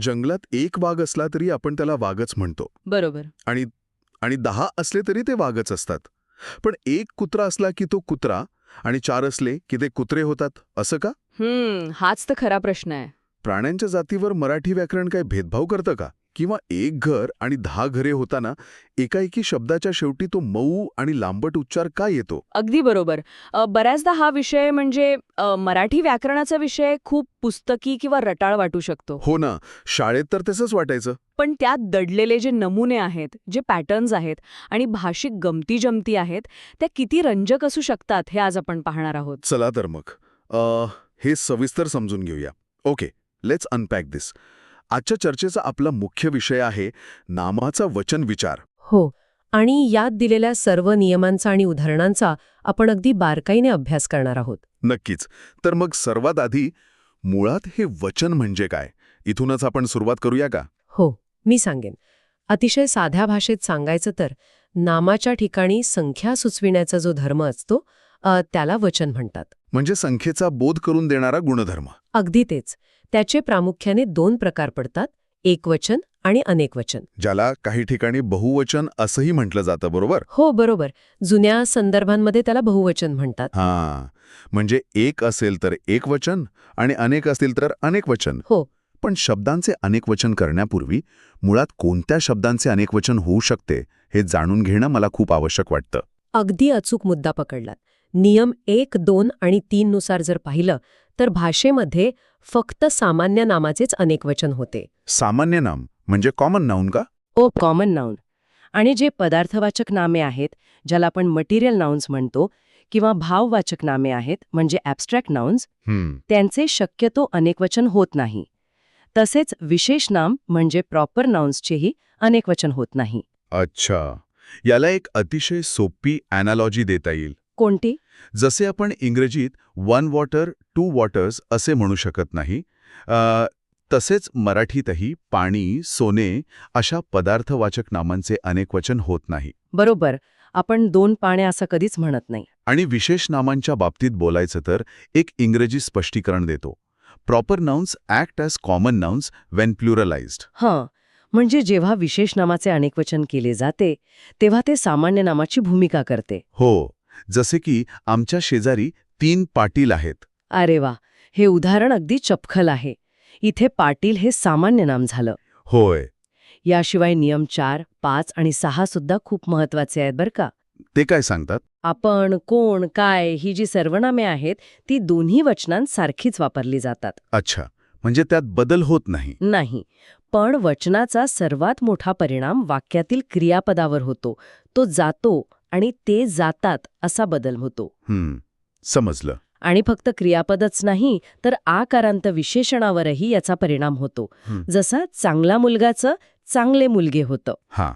जंगलात एक वाघ असला तरी आपण त्याला वाघच म्हणतो. बरोबर. आणि आणि 10 असले तरी ते वाघच असतात. पण एक कुत्रा असला की तो कुत्रा आणि 4 असले की ते कुत्रे होतात, असं का? हाच तर खरा प्रश्न आहे. प्राण्यांच्या जातीवर मराठी व्याकरण काही भेदभाव करतं का? किंवा एक घर आणि 10 घरे होताना एकाएकी शब्दाच्या शेवटी तो मऊ आणि लांबट उच्चार का येतो? अगदी बरोबर. बऱ्याचदा हा विषय म्हणजे मराठी व्याकरणाचा विषय खूप पुस्तकी किंवा रटाळ वाटू शकतो. हो ना, शाळेत तर तसंच वाटायचं. पण त्यात दडलेले जे नमुने आहेत, जे पॅटर्न्स आहेत आणि भाषिक गमती-जमती आहेत, त्या किती रंजक असू शकतात हे आज आपण पाहणार आहोत. चला तर मग हे सविस्तर समजून घेऊया. ओके, लेट्स अनपॅक दिस. आजच्या चर्चेचा आपला मुख्य विषय आहे नामाचा वचन विचार. हो, आणि यात दिलेल्या सर्व नियमांचा आणि उदाहरणांचा आपण अगदी बारकाईने अभ्यास करणार आहोत. नक्कीच. तर मग सर्वात आधी मुळात हे वचन म्हणजे काय, इथूनच आपण सुरुवात करूया का? हो, मी सांगेन. अतिशय साध्या भाषेत सांगायचं तर नामाच्या ठिकाणी संख्या सुचविण्याचा जो धर्म असतो त्याला वचन म्हणतात. म्हणजे संख्येचा बोध करून देणारा गुणधर्म. अगदी तेच. त्याचे प्रामुख्याने 2 प्रकार पडतात, एकवचन आणि अनेकवचन. ज्याला काही ठिकाणी बहुवचन असंही म्हटलं जातं, बरोबर? हो, बरोबर. जुन्या संदर्भांमध्ये त्याला बहुवचन म्हणतात. हां, म्हणजे एक असेल तर एकवचन आणि अनेक असतील तर अनेकवचन. हो. पण शब्दांचे अनेकवचन करण्यापूर्वी मुळात कोणत्या शब्दांचे अनेकवचन होऊ शकते हे जाणून घेणं मला खूप आवश्यक वाटतं. अगदी अचूक मुद्दा पकडलात. नियम 1, 2 आणि 3 नुसार जर पाहिलं तर भाषेमध्ये फक्त सामान्य नामाचेच अनेकवचन होते. सामान्य नाम म्हणजे कॉमन नाऊन का? Common noun. आणि जे पदार्थवाचक नामे आहेत, ज्याला आपण मटेरियल नाउन्स म्हणतो, किंवा भाववाचक नामे आहेत म्हणजे ॲब्स्ट्रॅक्ट नाउन्स, त्यांचे शक्यतो अनेकवचन होत नाही. तसेच विशेष नाम म्हणजे प्रॉपर नाउन्सचेही अनेकवचन होत नाही. अच्छा, याला एक अतिशय सोपी ॲनालॉजी देता येईल. कोणती? जसे आपण इंग्रजीत 1 वॉटर 2 वॉटर्स असे म्हणू शकत नाही, तसेच मराठीतही पाणी, सोने अशा पदार्थवाचक नामांचे अनेकवचन होत नाही. बरोबर. आपण 2 पाण्या असं कधीच म्हणत नाही. आणि विशेष नामांच्या बाबतीत बोलायचं तर एक इंग्रजी स्पष्टीकरण देतो. Proper nouns act as common nouns when pluralised. म्हणजे जेव्हा विशेष नामाचे अनेकवचन केले जाते तेव्हा ते सामान्य नामाची भूमिका करते. हो, जसे की आमच्या शेजारी 3 पाटील आहेत. अरे वा, हे उदाहरण अगदी चपखल आहे. इथे पाटील हे सामान्य नाम झालं. होय. याशिवाय नियम 4, 5 आणि 6 सुद्धा खूप महत्वाचे आहेत बरं का. ते काय सांगतात? आपण, कोण, काय ही जी सर्वनामे आहेत ती दोन्ही वचनांसारखीच वापरली जातात. अच्छा, म्हणजे त्यात बदल होत नाही. नाही, पण वचनाचा सर्वात मोठा परिणाम वाक्यातील क्रियापदावर होतो. तो जातो आणि ते जातात असा बदल होतो. समजलं. आणि फक्त क्रियापदच नाही तर आकारांत विशेषणावरही याचा परिणाम होतो. जसा चांगला मुलगाचं चांगले मुलगे होतं. हां,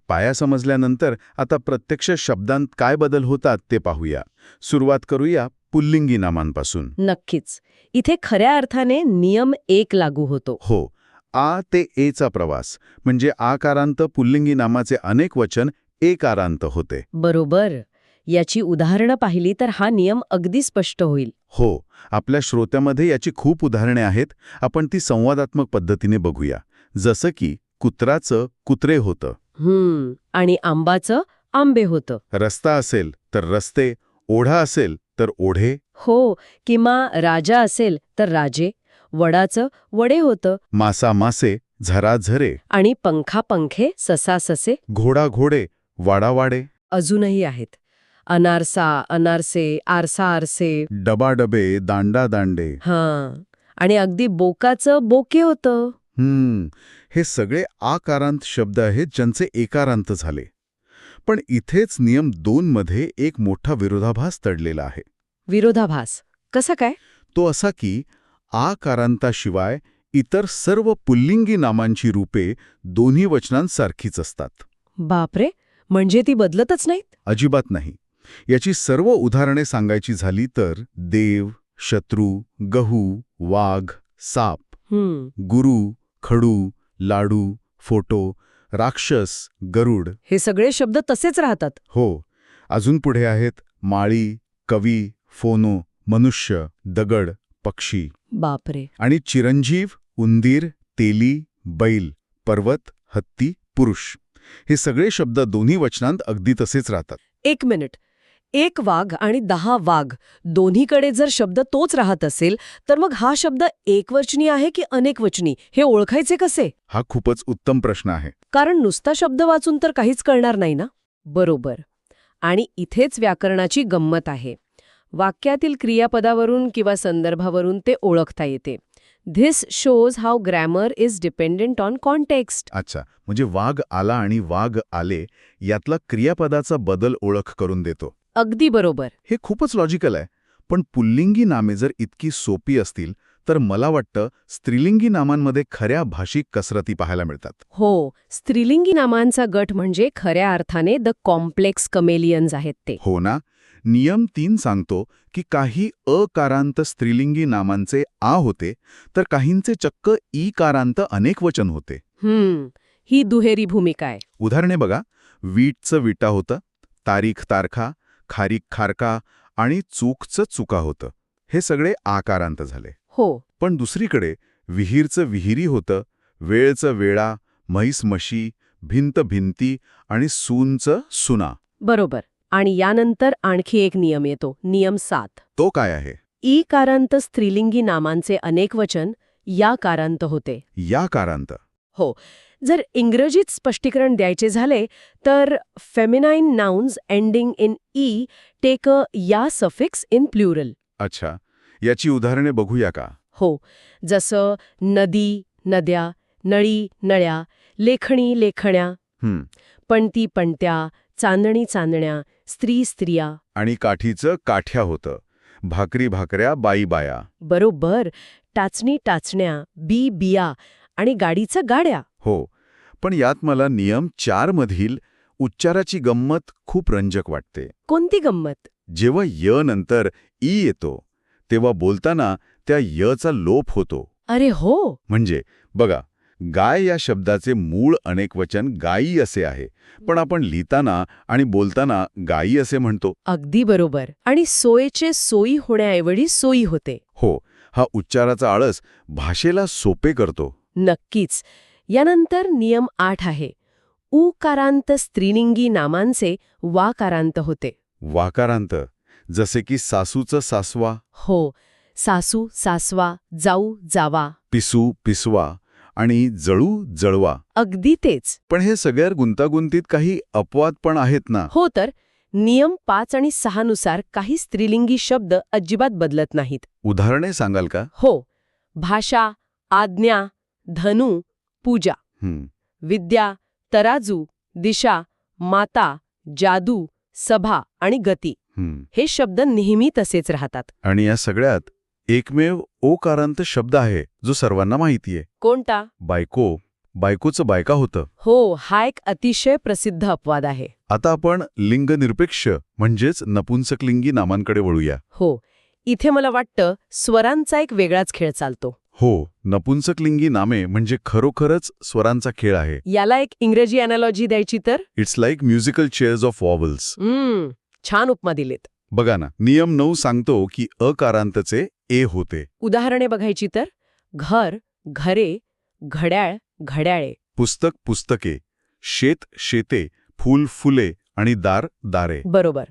पाया समजल्यानंतर आता प्रत्यक्ष शब्दांत काय बदल होतात ते पाहूया. सुरुवात करूया पुल्लिंगी नामांपासून. नक्कीच. इथे खऱ्या अर्थाने नियम 1 लागू होतो. हो, आ ते एचा प्रवास म्हणजे आकारांत पुल्लिंगी नामाचे अनेक वचन एकारांत होते. बरोबर. याची उदाहरणं पाहिली तर हा नियम अगदी स्पष्ट होईल. हो, आपल्या श्रोत्यामध्ये याची खूप उदाहरणे आहेत. आपण ती संवादात्मक पद्धतीने बघूया. जसं की कुत्राचं कुत्रे होतं. आणि आंबाचं आंबे होतं. रस्ता असेल तर रस्ते, ओढा असेल तर ओढे. हो, किंवा राजा असेल तर राजे. वडाचं वडे होतं. मासा मासे, झरा झरे. आणि पंखा पंखे, ससा ससे. घोडा घोडे, वाडा वाडे. अजूनही आहेत. अनारसा अनारसे, आरसा आरसे. डबा डबे, दांडा दांडे. आणि अगदी बोकाचं बोके होतं. हे सगळे आकारांत शब्द आहेत ज्यांचे एकारांत झाले. पण इथेच नियम 2 मध्ये एक मोठा विरोधाभास दडलेला आहे. विरोधाभास कसा काय? तो असा की आकारांताशिवाय इतर सर्व पुल्लिंगी नामांची रूपे दोन्ही वचनांसारखीच असतात. बापरे, म्हणजे ती बदलतच नाहीत? अजिबात नाही. याची सर्व उदाहरणे सांगायची झाली तर देव, शत्रू, गहू, वाघ, साप, गुरु, खडू, लाडू, फोटो, राक्षस, गरुड. हे सगळे शब्द तसेच राहतात. हो. अजून पुढे आहेत माळी, कवी, फोनो, मनुष्य, दगड, पक्षी. बापरे. आणि चिरंजीव, उंदीर, तेली, बैल, पर्वत, हत्ती, पुरुष. हे सगळे शब्द दोन्ही वचनांत अगदी तसेच राहतात. 1 मिनिट. 1 वाघ आणि 10 वाघ दोन्हीकडे जर शब्द तोच राहत असेल तर मग हा शब्द एकवचनी आहे की अनेकवचनी हे ओळखायचे कसे? हा खूपच उत्तम प्रश्न आहे. कारण नुसता शब्द वाचून तर काहीच कळणार नाही ना. बरोबर. आणि इथेच व्याकरणाची गंमत आहे. वाक्यातील क्रियापदावरून किंवा संदर्भावरून ते ओळखता येते. This shows how grammar is dependent on context. अच्छा, म्हणजे वाघ आला आणि वाघ आले यातला क्रियापदाचा बदल ओळख करून देतो. अगदी बरोबर. हे खूपच लॉजिकल आहे. पण पुल्लिंगी नामे जर इतकी सोपी असतील तर मला वाटतं स्त्रीलिंगी नामांमध्ये खऱ्या भाषिक कसरती पाहायला मिळतात. हो, स्त्रीलिंगी नामांचा गट म्हणजे खऱ्या अर्थाने द कॉम्प्लेक्स कमेलियन्स आहेत ते. हो ना. नियम 3 सांगतो की काही अकारांत स्त्रीलिंगी नामांचे आ होते तर काहींचे चक्क ईकारांत अनेकवचन होते. ही दुहेरी भूमिका आहे. उदाहरणे बघा. वीटचं विटा होतं, तारीख तारखा, खारीक खारका आणि चूकचं चुका होतं. हे सगळे आकारांत झाले. हो. पण दुसरीकडे विहीरचं विहिरी होतं, वेळचं वेळा, म्हैस म्हशी, भिंत भिंती आणि सूनचं सुना. बरोबर. आणि यानंतर आणखी एक नियम येतो, नियम 7. तो काय आहे? ईकारांत स्त्रीलिंगी नामांचे अनेकवचन याकारांत होते. याकारांत. हो. जर इंग्रजीत स्पष्टीकरण द्यायचे झाले तर feminine nouns ending in e take a या सफिक्स इन प्लुरल. अच्छा, याची उदाहरणे बघूया का? हो. जसं नदी, नद्या, नळी, नळ्या, लेखणी, लेखण्या, पणती, पणत्या, चांदणी, चांदण्या, स्त्री, स्त्रिया. आणि काठीचं काठ्या होतं, भाकरी, भाकऱ्या, बाई, बाया. बरोबर. टाचणी, टाचण्या, बी, बिया आणि गाडीचं गाड्या. हो. पण यात मला नियम 4 मधील उच्चाराची गंमत खूप रंजक वाटते. कोणती गंमत? जेव्हा य नंतर ई येतो तेव्हा बोलताना त्या यचा लोप होतो. अरे हो. म्हणजे बघा, गाय या शब्दाचे मूळ अनेकवचन गायी असे आहे, पण आपण लिहिताना आणि बोलताना गायी असे म्हणतो. अगदी बरोबर. आणि सोयेचे सोयी होण्याऐवजी सोयी होते. हो. हा उच्चाराचा आळस भाषेला सोपे करतो. नक्कीच. यानंतर नियम 8 आहे. उकारांत स्त्रीलिंगी नामांचे वाकारांत होते. वाकारांत. जसे की सासूचं सासवा, हो. सासू, सासवा, जाऊ, जावा. पिसू, पिसवा आणि जळू, जळवा. अगदी तेच. पण हे सगळ्यात गुंतागुंतीत काही अपवाद पण आहेत ना? हो तर. नियम 5 आणि 6 नुसार काही स्त्रीलिंगी शब्द अजिबात बदलत नाहीत. उदाहरणे सांगाल का? हो. भाषा, आज्ञा, धनु, पूजा. विद्या, तराजू, दिशा, माता, जादू, सभा आणि गती. हे शब्द नेहमी तसेच राहतात. आणि या सगळ्यात एकमेव ओकारांत शब्द आहे जो सर्वांना माहितीये. कोणता? बायको. बायकोचं बायका होतं. हो. हा एक अतिशय प्रसिद्ध अपवाद आहे. आता आपण लिंगनिरपेक्ष म्हणजेच नपुंसकलिंगी नामांकडे वळूया. हो. इथे मला वाटतं स्वरांचा एक वेगळाच खेळ चालतो. हो. नपुंसकलिंगी नामे म्हणजे खरोखरच स्वरांचा खेळ आहे. याला एक इंग्रजी अॅनालॉजी द्यायची तर it's like musical chairs of vowels. छान उपमा दिलेत. बघा ना, नियम 9 सांगतो की अकारांतचे ए होते. उदाहरणे बघायची तर घर, घरे, घड्याळ, घड्याळे. पुस्तक, पुस्तके, शेत, शेते, फूल, फुले आणि दार, दारे. बरोबर.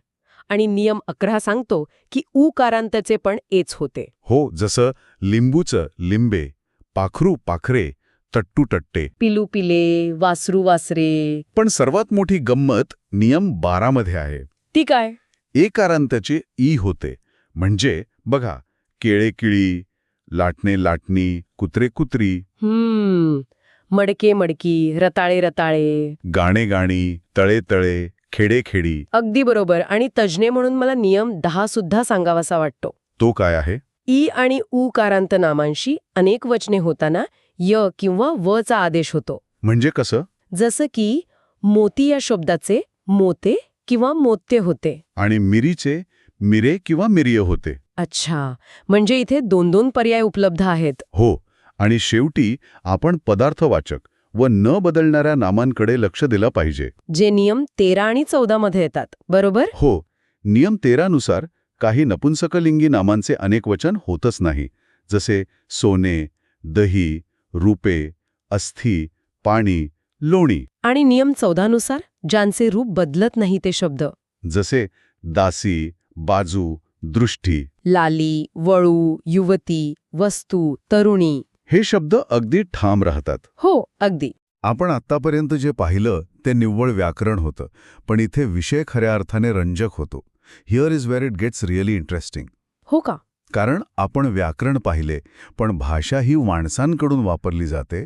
आणि नियम 11 सांगतो की उकारांतचे पण एच होते. हो. जसं लिंबूचं लिंबे, पाखरू, पाखरे, टट्टू, टट्टे. पिलू, पिले, वासरू, वासरे. पण सर्वात मोठी गंमत नियम 12 मध्ये आहे. ती काय? एकारांताचे ई होते. म्हणजे बघा, केळे, किळी, लाटणे, लाटणी, कुत्रे, कुत्री. मडके, मडकी, रताळे, रताळे. गाणे, गाणी, तळे, तळे, खेडे, खेडी. अगदी बरोबर. आणि तज्ज्ञ म्हणून मला नियम 10 सुद्धा सांगावासा वाटतो. तो काय आहे? ई आणि उकारांत नामांशी अनेक वचने होताना य किंवा व चा आदेश होतो. म्हणजे कसं? जसं की मोती या शब्दाचे मोते किंवा मोत्ते होते. आणि मिरीचे मिरे किंवा मिरिय होते. अच्छा. म्हणजे इथे 2 पर्याय उपलब्ध आहेत. हो. आणि शेवटी आपण पदार्थवाचक व न बदलणाऱ्या नामांकडे लक्ष दिलं पाहिजे, जे नियम 13 आणि 14 मध्ये येतात. बरोबर? हो. नियम 13 नुसार काही नपुंसकलिंगी नामांचे अनेकवचन होतच नाही. जसे सोने, दही, रुपे, अस्थी, पाणी, लोणी. आणि नियम 14 नुसार ज्यांचे रूप बदलत नाही ते शब्द. जसे दासी, बाजू, दृष्टी. लाली, वळू, युवती, वस्तू, तरुणी. हे शब्द अगदी ठाम राहतात. हो, अगदी. आपण आत्तापर्यंत जे पाहिलं ते निव्वळ व्याकरण होतं, पण इथे विषय खऱ्या अर्थाने रंजक होतो. Here is where it gets really interesting. हो का? कारण आपण व्याकरण पाहिले, पण भाषा ही माणसांकडून वापरली जाते,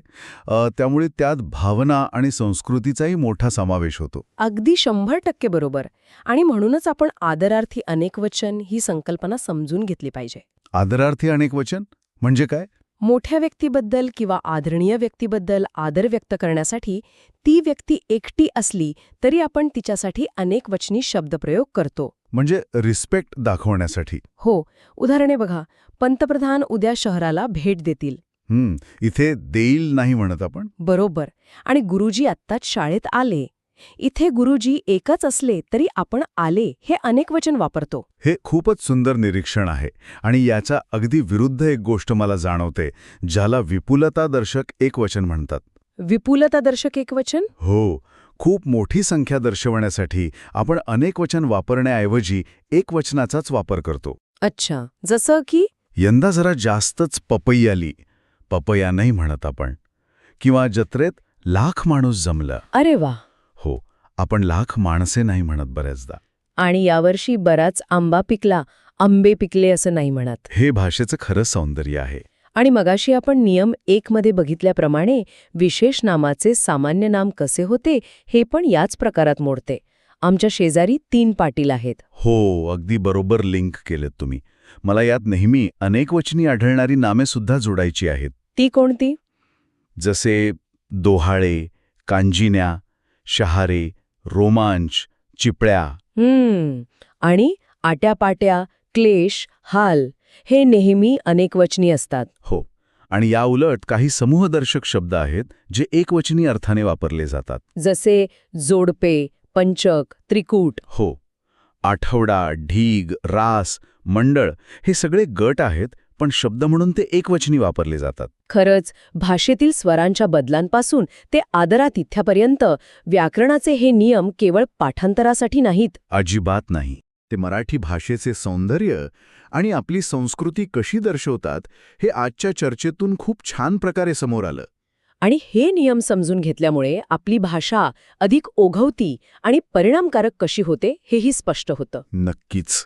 त्यामुळे त्यात भावना आणि संस्कृतीचाही मोठा समावेश होतो. अगदी 100% बरोबर. आणि म्हणूनच आपण आदरार्थी अनेकवचन ही संकल्पना समजून घेतली पाहिजे. आदरार्थी अनेकवचन म्हणजे काय? मोठ्या व्यक्तीबद्दल किंवा आदरणीय व्यक्तीबद्दल आदर व्यक्त करण्यासाठी ती व्यक्ती एकटी असली तरी आपण तिच्यासाठी अनेकवचनी शब्दप्रयोग करतो. म्हणजे रिस्पेक्ट दाखवण्यासाठी. हो, उदाहरणे बघा. पंतप्रधान उद्या शहराला भेट देतील. इथे देईल नाही म्हणत आपण. बरोबर. आणि गुरुजी आत्ताच शाळेत आले. इथे गुरुजी एकच असले तरी आपण आले हे अनेकवचन वापरतो. हे खूपच सुंदर निरीक्षण आहे. आणि याच्या अगदी विरुद्ध एक गोष्ट मला जाणवते, ज्याला विपुलतादर्शक एकवचन म्हणतात. विपुलतादर्शक एकवचन? हो, खूप मोठी संख्या दर्शवण्यासाठी आपण अनेकवचन वापरण्याऐवजी एकवचनाचाच वापर करतो. अच्छा, जसं की यंदा जरा जास्तच पपई आली, पपया नाही म्हणत आपण. किंवा जत्रेत लाख माणूस जमलं. अरे वा. हो, आपण लाख माणसे नाही म्हणत बऱ्याचदा. आणि यावर्षी बराच आंबा पिकला, आंबे पिकले असं नाही म्हणत. हे भाषेचं खरं सौंदर्य आहे. आणि मगाशी आपण नियम 1 मध्ये बघितल्याप्रमाणे विशेष नामाचे सामान्य नाम कसे होते हे पण याच प्रकारात मोडते. आमच्या शेजारी 3 पाटील आहेत. हो, अगदी बरोबर लिंक केलेत तुम्ही. मला यात नेहमी अनेकवचनी आढळणारी नामे सुद्धा जोडायची आहेत. ती कोणती? जसे दोहाळे, कांजिन्या, शहारे, रोमांच, चिपळ्या. आणि आट्यापाट्या, क्लेश, हाल हे नेहमी अनेकवचनी असतात. हो, आणि या उलट काही समूहदर्शक शब्द आहेत जे एकवचनी अर्थाने वापरले जातात. जसे जोडपे, पंचक, त्रिकूट. हो, आठवडा, ढीग, रास, मंडळ हे सगळे गट आहेत, पण शब्द म्हणून ते एकवचनी वापरले जातात. खरंच, भाषेतील स्वरांच्या बदलांपासून ते आदरातिथ्यापर्यंत व्याकरणाचे हे नियम केवळ पाठांतरासाठी नाहीत. अजिबात नाही. ते मराठी भाषेचे सौंदर्य आणि आपली संस्कृती कशी दर्शवतात हे आजच्या चर्चेतून खूप छान प्रकारे समोर आलं. आणि हे नियम समजून घेतल्यामुळे आपली भाषा अधिक ओघवती आणि परिणामकारक कशी होते हेही स्पष्ट होतं. नक्कीच.